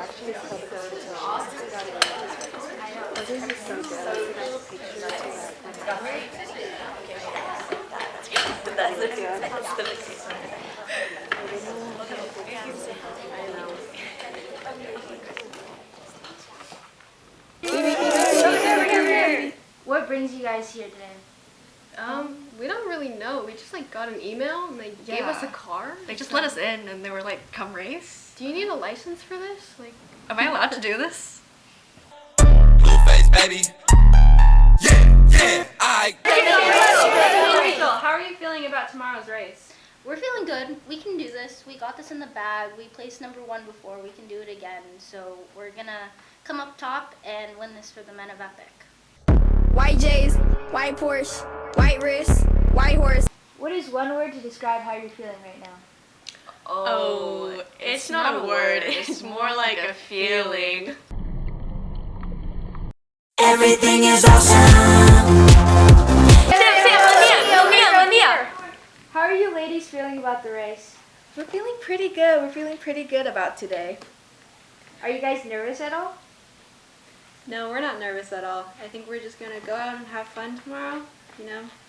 actually so good. This is so good. I took a picture to That's the What brings you guys here today? We don't really know. We just got an email and they gave us a car. They just let us in and they were like, come race. Do you need a license for this? Am I allowed to do this? Blueface, baby. Yeah, Rachel, how are you feeling about tomorrow's race? We're feeling good. We can do this. We got this in the bag. We placed #1 before. We can do it again. So we're gonna come up top and win this for the men of Epic. White J's, white Porsche, white wrist, white horse. What is one word to describe how you're feeling right now? Oh, it's not a word. It's more like a feeling. Everything is awesome. How are you ladies feeling about the race? We're feeling pretty good. We're feeling pretty good about today. Are you guys nervous at all? No, we're not nervous at all. I think we're just gonna go out and have fun tomorrow.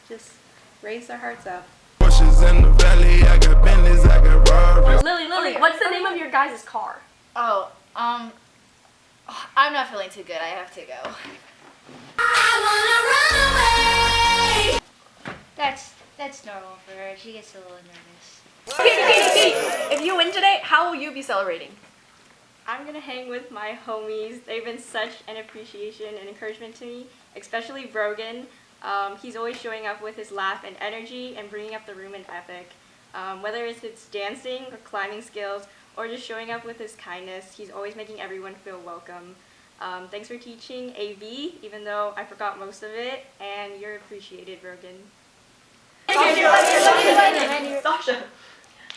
Just race our hearts out. In the valley, I got Bentleys, I got Robins. Lily, what's the name of your guys' car? I'm not feeling too good. I have to go. I wanna run away. That's normal for her. She gets a little nervous. Katie, if you win today, how will you be celebrating? I'm gonna hang with my homies. They've been such an appreciation and encouragement to me, especially Brogan. He's always showing up with his laugh and energy and bringing up the room in Epic. Whether it's his dancing or climbing skills or just showing up with his kindness, he's always making everyone feel welcome. Thanks for teaching AV, even though I forgot most of it, and you're appreciated, Brogan. Sasha,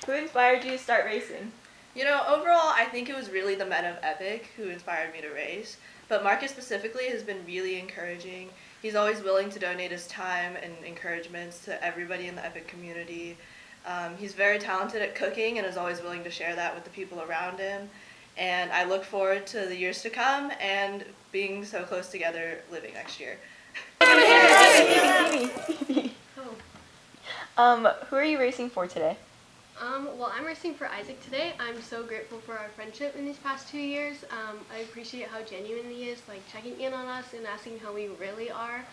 who inspired you to start racing? Overall, I think it was really the men of Epic who inspired me to race, but Marcus specifically has been really encouraging. He's always willing to donate his time and encouragements to everybody in the Epic community. He's very talented at cooking and is always willing to share that with the people around him. And I look forward to the years to come and being so close together living next year. Who are you racing for today? Well, I'm racing for Isaac today. I'm so grateful for our friendship in these past 2 years. I appreciate how genuine he is, checking in on us and asking how we really are.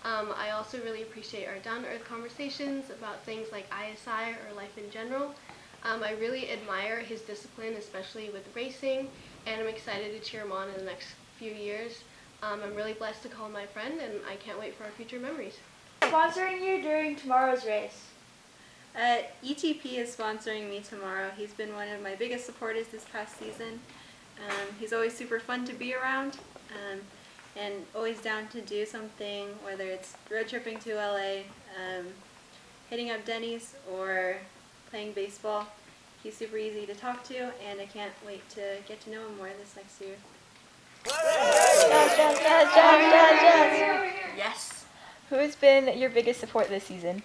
I also really appreciate our down-to-earth conversations about things like ISI or life in general. I really admire his discipline, especially with racing, and I'm excited to cheer him on in the next few years. I'm really blessed to call him my friend, and I can't wait for our future memories. Sponsoring you during tomorrow's race. ETP is sponsoring me tomorrow. He's been one of my biggest supporters this past season. He's always super fun to be around and always down to do something, whether it's road tripping to LA, hitting up Denny's, or playing baseball. He's super easy to talk to, and I can't wait to get to know him more this next year. Yes. Who has been your biggest support this season?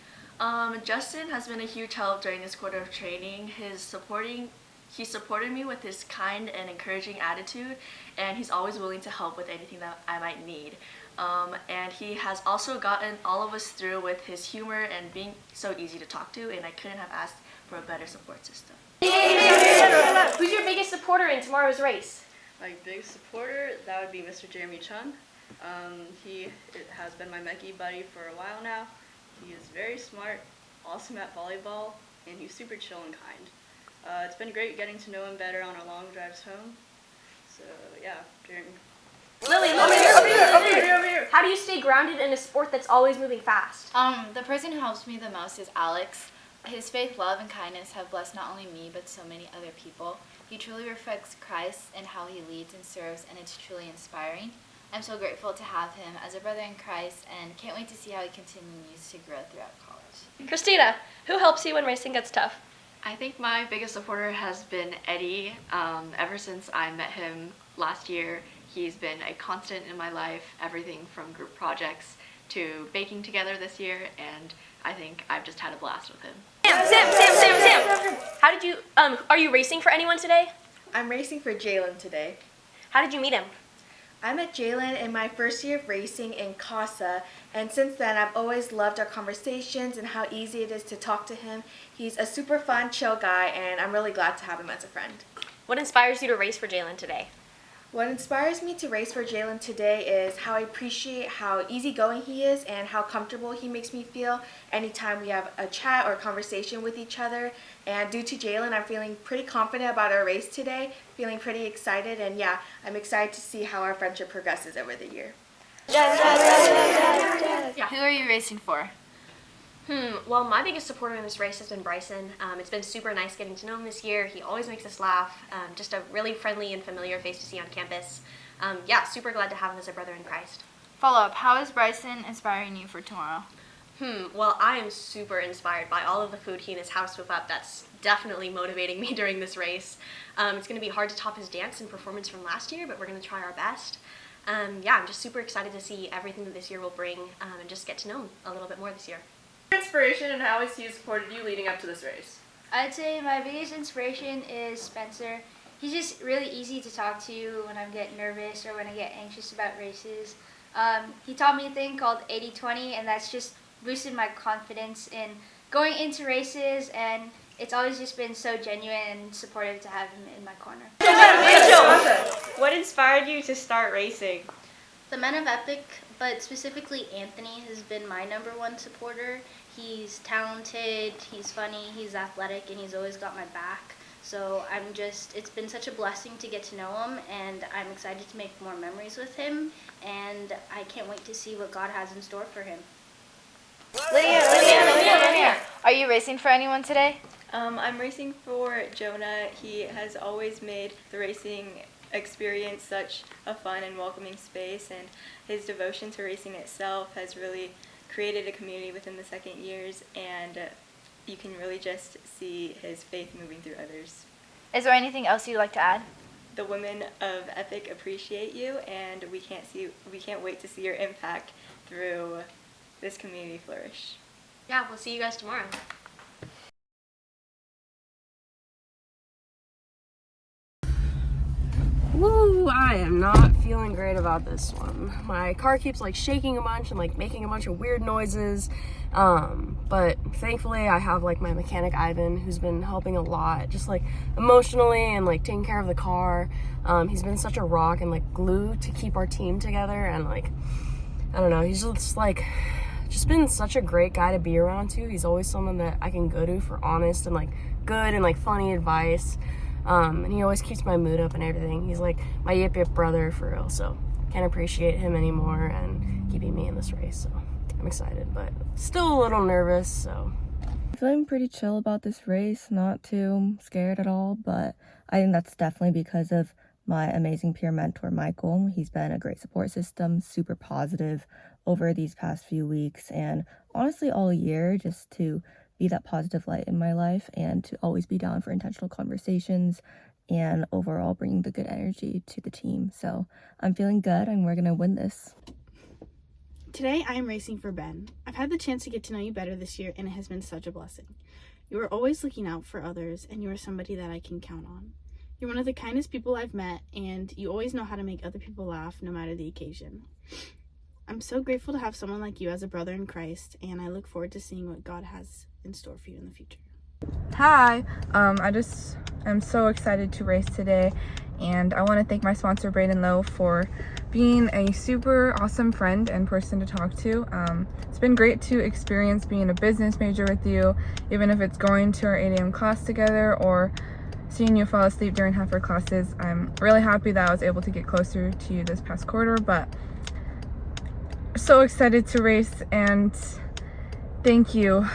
Justin has been a huge help during this quarter of training. He supported me with his kind and encouraging attitude, and he's always willing to help with anything that I might need. And he has also gotten all of us through with his humor and being so easy to talk to, and I couldn't have asked for a better support system. Who's your biggest supporter in tomorrow's race? My biggest supporter, that would be Mr. Jeremy Chung. He has been my Mechie buddy for a while now. He is very smart, awesome at volleyball, and he's super chill and kind. It's been great getting to know him better on our long drives home. So yeah, Jeremy. Lily, over here. How do you stay grounded in a sport that's always moving fast? The person who helps me the most is Alex. His faith, love, and kindness have blessed not only me, but so many other people. He truly reflects Christ and how he leads and serves, and it's truly inspiring. I'm so grateful to have him as a brother in Christ, and can't wait to see how he continues to grow throughout college. Christina, who helps you when racing gets tough? I think my biggest supporter has been Eddie. Ever since I met him last year, he's been a constant in my life, everything from group projects to baking together this year, and I think I've just had a blast with him. Sam! How did you, are you racing for anyone today? I'm racing for Jalen today. How did you meet him? I met Jalen in my first year of racing in CASA, and since then I've always loved our conversations and how easy it is to talk to him. He's a super fun, chill guy, and I'm really glad to have him as a friend. What inspires you to race for Jalen today? What inspires me to race for Jalen today is how I appreciate how easygoing he is and how comfortable he makes me feel anytime we have a chat or conversation with each other. And due to Jalen, I'm feeling pretty confident about our race today, feeling pretty excited, and yeah, I'm excited to see how our friendship progresses over the year. Who are you racing for? Well, my biggest supporter in this race has been Bryson. It's been super nice getting to know him this year. He always makes us laugh. Just a really friendly and familiar face to see on campus. Yeah, super glad to have him as a brother in Christ. Follow up, how is Bryson inspiring you for tomorrow? Well, I am super inspired by all of the food he and his house whip up. That's definitely motivating me during this race. It's going to be hard to top his dance and performance from last year, but we're going to try our best. Yeah, I'm just super excited to see everything that this year will bring and just get to know him a little bit more this year. Inspiration and how has he supported you leading up to this race? I'd say my biggest inspiration is Spencer. He's just really easy to talk to when I get nervous or when I get anxious about races. He taught me a thing called 80-20, and that's just boosted my confidence in going into races, and it's always just been so genuine and supportive to have him in my corner. What inspired you to start racing? The Men of Epic, but specifically Anthony, has been my #1 supporter. He's talented, he's funny, he's athletic, and he's always got my back. So it's been such a blessing to get to know him, and I'm excited to make more memories with him, and I can't wait to see what God has in store for him. Lydia. Are you racing for anyone today? I'm racing for Jonah. He has always made the racing experience such a fun and welcoming space, and his devotion to racing itself has really created a community within the second years, and you can really just see his faith moving through others. Is there anything else you'd like to add? The women of Epic appreciate you, and we can't wait to see your impact through this community flourish. Yeah, we'll see you guys tomorrow. Woo, I am not feeling great about this one. My car keeps like shaking a bunch and like making a bunch of weird noises. But thankfully I have like my mechanic Ivan, who's been helping a lot, just like emotionally and like taking care of the car. He's been such a rock and like glue to keep our team together, and like, I don't know, he's just been such a great guy to be around too. He's always someone that I can go to for honest and like good and like funny advice. And he always keeps my mood up and everything. He's like my yip yip brother for real, so can't appreciate him anymore and keeping me in this race. So I'm excited, but still a little nervous. So I'm feeling pretty chill about this race, not too scared at all, but I think that's definitely because of my amazing peer mentor, Michael. He's been a great support system, super positive over these past few weeks, and honestly all year, just to be that positive light in my life and to always be down for intentional conversations and overall bringing the good energy to the team. So I'm feeling good, and we're gonna win this. Today I am racing for Ben. I've had the chance to get to know you better this year, and it has been such a blessing. You are always looking out for others, and you are somebody that I can count on. You're one of the kindest people I've met, and you always know how to make other people laugh no matter the occasion. I'm so grateful to have someone like you as a brother in Christ, and I look forward to seeing what God has in store for you in the future. Hi, I just am so excited to race today, and I want to thank my sponsor Braden Lowe for being a super awesome friend and person to talk to. It's been great to experience being a business major with you, even if it's going to our 8 a.m. class together or seeing you fall asleep during half our classes. I'm really happy that I was able to get closer to you this past quarter, but so excited to race, and thank you.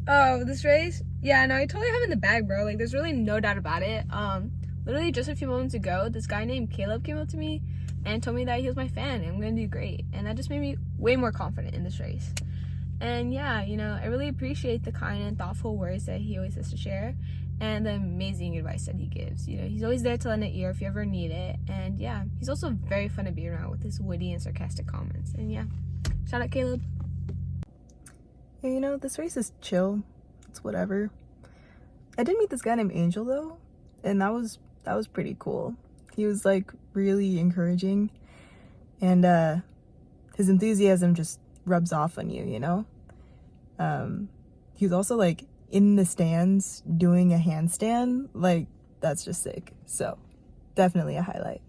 Oh, this race? Yeah, no, I totally have it in the bag, bro. Like, there's really no doubt about it. Literally just a few moments ago, this guy named Caleb came up to me and told me that he was my fan and I'm gonna do great. And that just made me way more confident in this race. And yeah, you know, I really appreciate the kind and thoughtful words that he always has to share and the amazing advice that he gives. You know, he's always there to lend an ear if you ever need it. And yeah, he's also very fun to be around with his witty and sarcastic comments. And yeah, shout out Caleb. Yeah, you know, this race is chill. It's whatever. I did meet this guy named Angel though, and that was that was pretty cool. He was like really encouraging, and his enthusiasm just rubs off on you, you know? He was also like in the stands doing a handstand. Like, that's just sick. So definitely a highlight.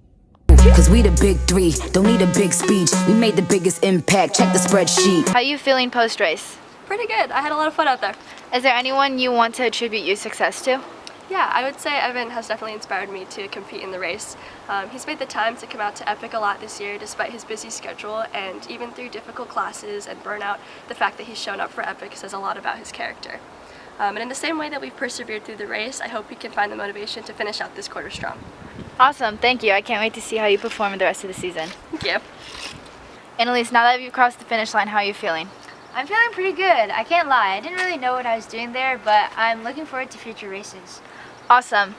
Cause we the big three, don't need a big speech. We made the biggest impact, check the spreadsheet. How are you feeling post-race? Pretty good. I had a lot of fun out there. Is there anyone you want to attribute your success to? Yeah, I would say Evan has definitely inspired me to compete in the race. He's made the time to come out to Epic a lot this year despite his busy schedule, and even through difficult classes and burnout, the fact that he's shown up for Epic says a lot about his character. And in the same way that we've persevered through the race, I hope we can find the motivation to finish out this quarter strong. Awesome, thank you. I can't wait to see how you perform in the rest of the season. Thank you. Annalise, now that you've crossed the finish line, how are you feeling? I'm feeling pretty good. I can't lie. I didn't really know what I was doing there, but I'm looking forward to future races. Awesome.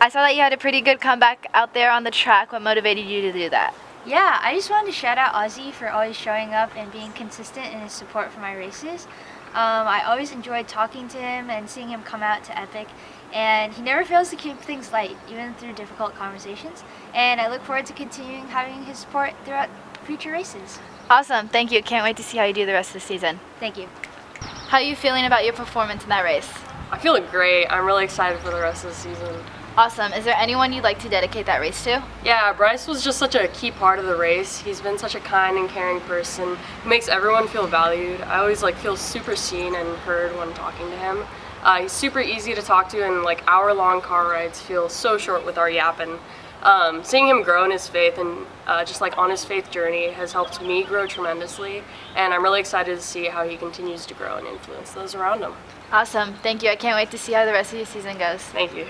I saw that you had a pretty good comeback out there on the track. What motivated you to do that? Yeah, I just wanted to shout out Ozzy for always showing up and being consistent in his support for my races. I always enjoyed talking to him and seeing him come out to Epic, and he never fails to keep things light, even through difficult conversations. And I look forward to continuing having his support throughout future races. Awesome, thank you. Can't wait to see how you do the rest of the season. Thank you. How are you feeling about your performance in that race? I'm feeling great. I'm really excited for the rest of the season. Awesome. Is there anyone you'd like to dedicate that race to? Yeah, Bryce was just such a key part of the race. He's been such a kind and caring person who makes everyone feel valued. I always feel super seen and heard when talking to him. He's super easy to talk to, and hour-long car rides feel so short with our yapping. Seeing him grow in his faith and just on his faith journey has helped me grow tremendously, and I'm really excited to see how he continues to grow and influence those around him. Awesome. Thank you. I can't wait to see how the rest of your season goes. Thank you.